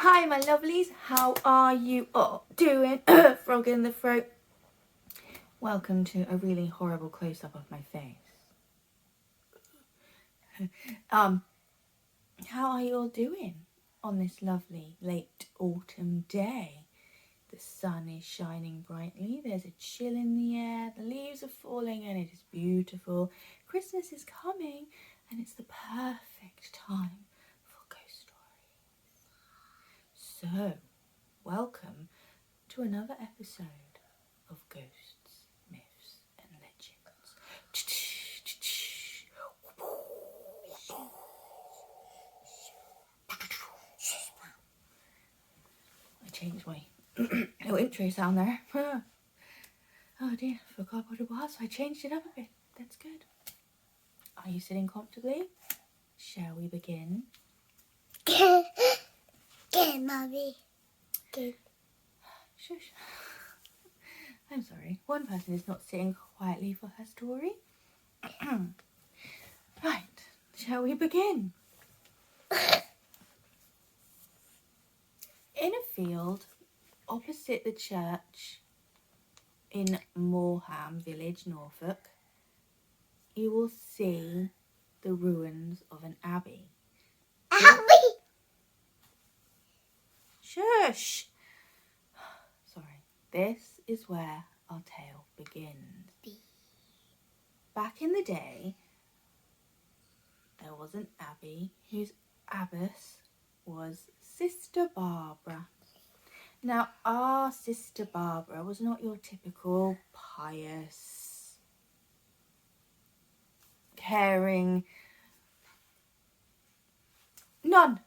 Hi my lovelies, how are you all doing? Frog in the throat. Welcome to a really horrible close-up of my face. How are you all doing on this lovely late autumn day? The sun is shining brightly, there's a chill in the air, the leaves are falling and it is beautiful. Christmas is coming and it's the perfect time for ghost stories. So, welcome to another episode of Ghosts, Myths and Legends. I changed my little intro sound there. Oh dear, forgot what it was. I changed it up a bit. That's good. Are you sitting comfortably? Shall we begin? Good, Mommy. Good. Shush. I'm sorry. One person is not sitting quietly for her story. Right, shall we begin? In a field opposite the church in Marham village, Norfolk, you will see the ruins of an abbey. Abby! Shush! Sorry. This is where our tale begins. Back in the day, there was an abbey whose abbess was Sister Barbara. Now, our Sister Barbara was not your typical pious, caring nun.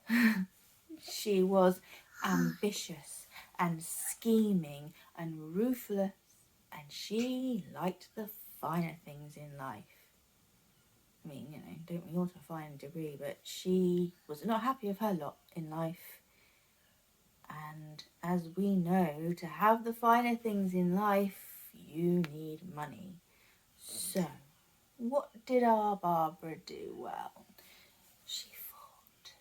She was ambitious and scheming and ruthless, and she liked the finer things in life. I mean, don't we all to a fine degree, but she was not happy with her lot in life. And as we know, to have the finer things in life, you need money. So, what did our Barbara do? Well, she fought,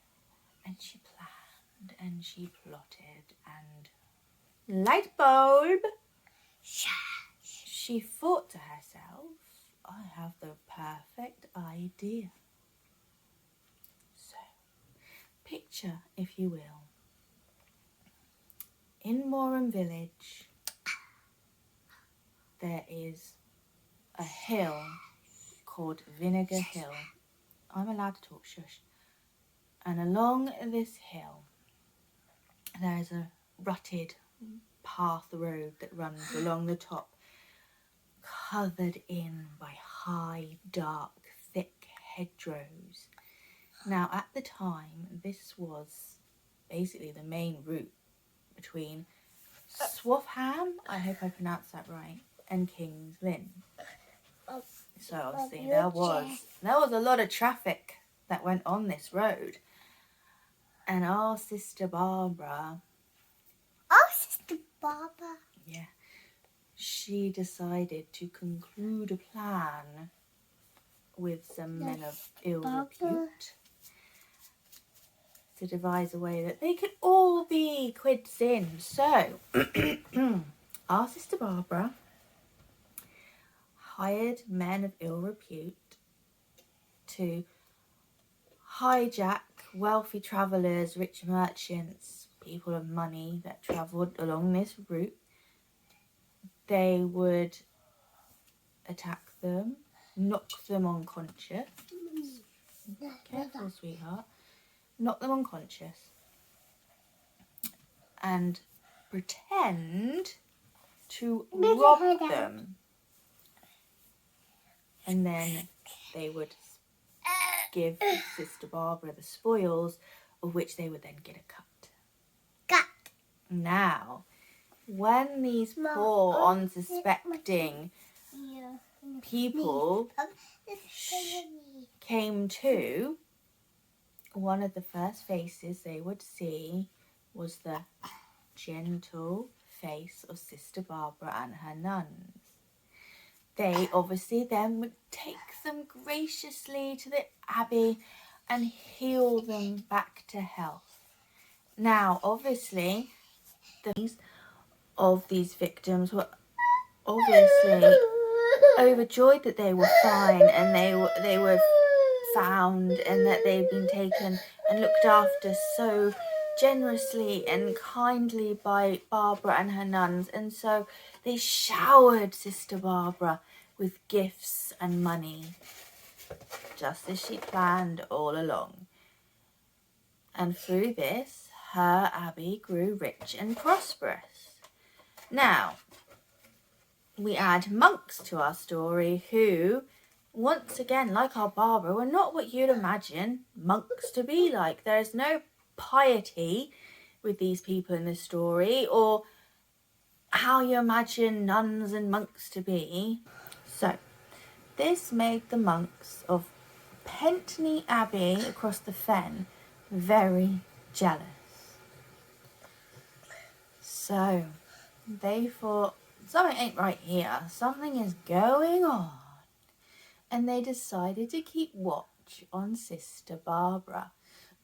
and she planned, and she plotted, and light bulb! She thought to herself, I have the perfect idea. So, picture, if you will, in Marham village, there is a hill called Vinegar Hill. I'm allowed to talk, shush. And along this hill, there is a rutted path road that runs along the top, covered in by high, dark, thick hedgerows. Now, at the time, this was basically the main route between Swaffham, I hope I pronounced that right, and King's Lynn. So obviously there was a lot of traffic that went on this road. And our Sister Barbara, yeah, she decided to conclude a plan with some men of ill repute to devise a way that they could all be quids in. So, our Sister Barbara hired men of ill repute to hijack wealthy travellers, rich merchants, people of money that travelled along this route. They would attack them, knock them unconscious. Careful, sweetheart. Knock them unconscious. And pretend to rob them. And then they would give Sister Barbara the spoils, of which they would then get a cut. Now, when these poor, unsuspecting people came to, one of the first faces they would see was the gentle face of Sister Barbara and her nuns. They obviously then would take them graciously to the abbey and heal them back to health. Now, obviously, the of these victims were obviously overjoyed that they were fine and they were found and that they'd been taken and looked after so generously and kindly by Barbara and her nuns. And so they showered Sister Barbara with gifts and money, just as she planned all along. And through this, her abbey grew rich and prosperous. Now, we add monks to our story who, once again, like our Barbara, were not what you'd imagine monks to be like. There's no piety with these people in the story or how you imagine nuns and monks to be. So, this made the monks of Pentney Abbey across the fen very jealous. So, they thought, something ain't right here. Something is going on. And they decided to keep watch on Sister Barbara.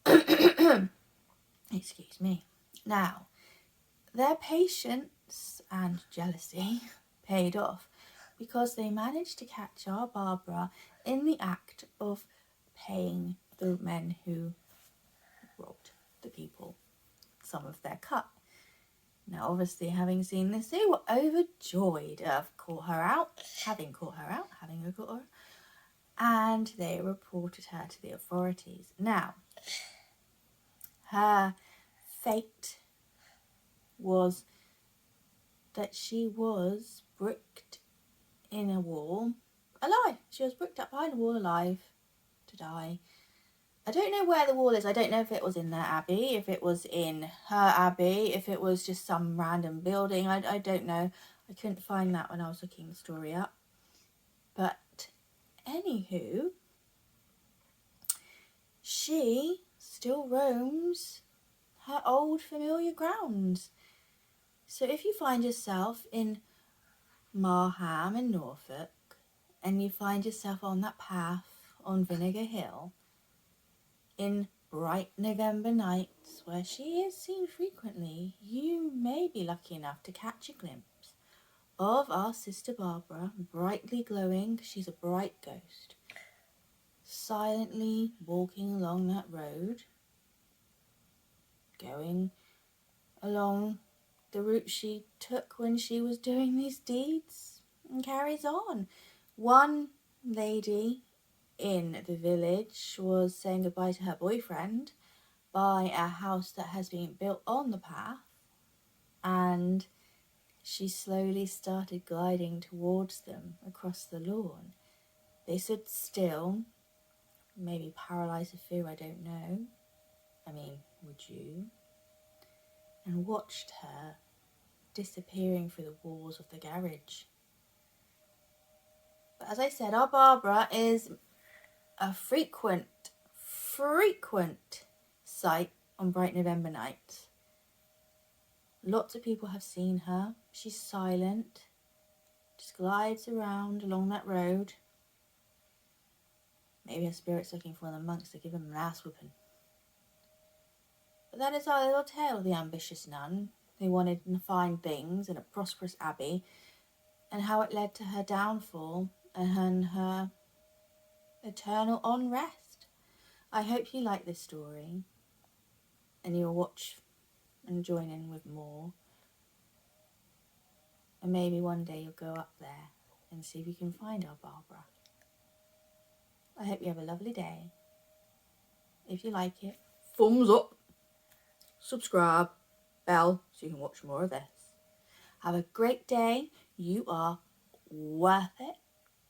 Excuse me. Now, their patience and jealousy paid off because they managed to catch our Barbara in the act of paying the men who robbed the people some of their cut. Now, obviously, having seen this, they were overjoyed of having caught her, and they reported her to the authorities. Now, her fate was that she was bricked in a wall alive. She was bricked up behind a wall alive to die. I don't know where the wall is. I don't know if it was in their abbey, if it was in her abbey, if it was just some random building. I don't know. I couldn't find that when I was looking the story up. But anywho, she still roams her old familiar grounds. So if you find yourself in Marham in Norfolk and you find yourself on that path on Vinegar Hill in bright November nights where she is seen frequently, you may be lucky enough to catch a glimpse of our Sister Barbara, brightly glowing, she's a bright ghost, silently walking along that road, going along the route she took when she was doing these deeds, and carries on. One lady in the village was saying goodbye to her boyfriend by a house that has been built on the path, and she slowly started gliding towards them across the lawn. They stood still, maybe paralysed with fear, I don't know. I mean, would you? And watched her disappearing through the walls of the garage. But as I said, our Barbara is a frequent sight on bright November nights. Lots of people have seen her. She's silent, just glides around along that road. Maybe her spirit's looking for one of the monks to give him an ass whooping. But that is our little tale of the ambitious nun who wanted to find things in a prosperous abbey, and how it led to her downfall and her eternal unrest. I hope you like this story and you'll watch and join in with more. And maybe one day you'll go up there and see if you can find our Barbara. I hope you have a lovely day. If you like it, thumbs up, subscribe, bell so you can watch more of this. Have a great day. You are worth it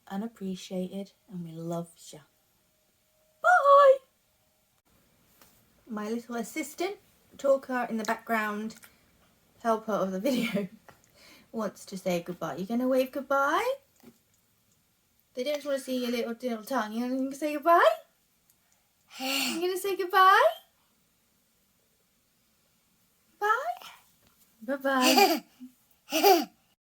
and appreciated, and we love you. Bye! My little assistant, talker in the background, helper of the video, wants to say goodbye. You gonna wave goodbye? They don't want to see your little tongue. You gonna say goodbye? You gonna say goodbye? Bye? Bye-bye.